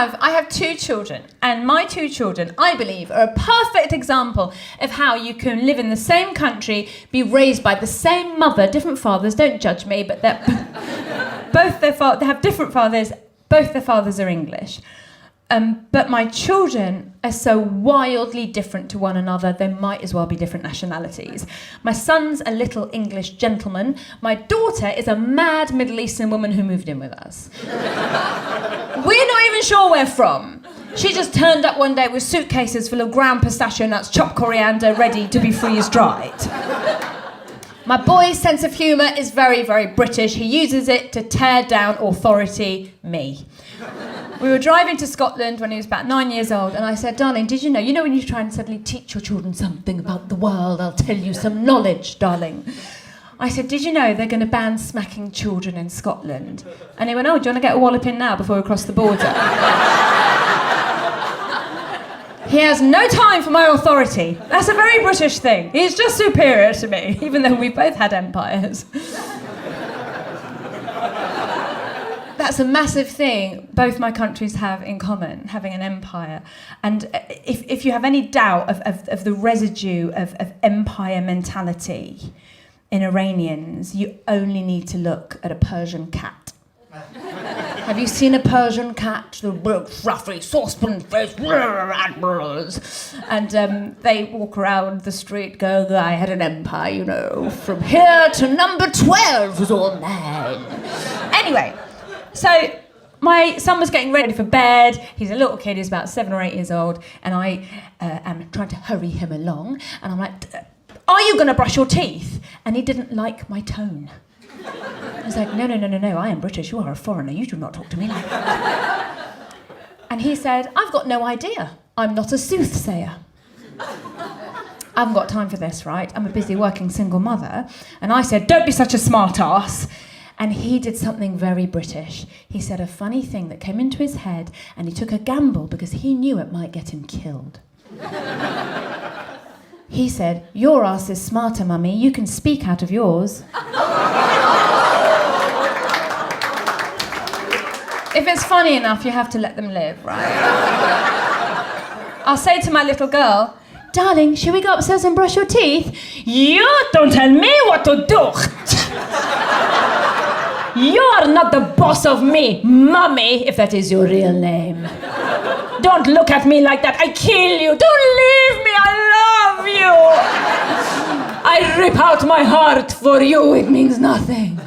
have 2 children, and my 2 children, I believe, are a perfect example of how you can live in the same country, be raised by the same mother, different fathers. Don't judge me, but they have different fathers. Both their fathers are English. But my children are so wildly different to one another, they might as well be different nationalities. My son's a little English gentleman. My daughter is a mad Middle Eastern woman who moved in with us. We're not even sure where from. She just turned up one day with suitcases full of ground pistachio nuts, chopped coriander, ready to be freeze-dried. My boy's sense of humour is very, very British. He uses it to tear down authority, me. We were driving to Scotland when he was about 9 years old, and I said, darling, did you know when you try and suddenly teach your children something about the world, I'll tell you some knowledge, darling. I said, did you know they're going to ban smacking children in Scotland? And he went, oh, do you want to get a wallop in now before we cross the border? He has no time for my authority. That's a very British thing. He's just superior to me, even though we both had empires. That's a massive thing both my countries have in common, having an empire. And if you have any doubt of the residue of empire mentality in Iranians, you only need to look at a Persian cat. Have you seen a Persian cat? The big, fluffy, saucepan-faced admirals. And they walk around the street going, I had an empire, you know. From here to number 12 was all mine. Anyway, so my son was getting ready for bed. He's a little kid, he's about 7 or 8 years old. And I am trying to hurry him along. And I'm like, are you going to brush your teeth? And he didn't like my tone. I was like, no, I am British, you are a foreigner, you do not talk to me like that. And he said, I've got no idea, I'm not a soothsayer. I haven't got time for this, right? I'm a busy working single mother. And I said, don't be such a smart ass. And he did something very British. He said a funny thing that came into his head, and he took a gamble because he knew it might get him killed. He said, your ass is smarter, mummy, you can speak out of yours. If it's funny enough, you have to let them live, right? I'll say to my little girl, darling, should we go upstairs and brush your teeth? You don't tell me what to do. You are not the boss of me, mummy, if that is your real name. Don't look at me like that, I kill you. Don't leave me, I love you. I rip out my heart for you, it means nothing.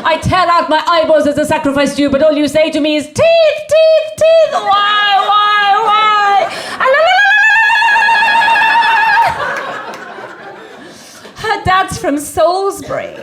I tear out my eyeballs as a sacrifice to you, but all you say to me is, teeth, teeth, teeth, why? Her dad's from Salisbury.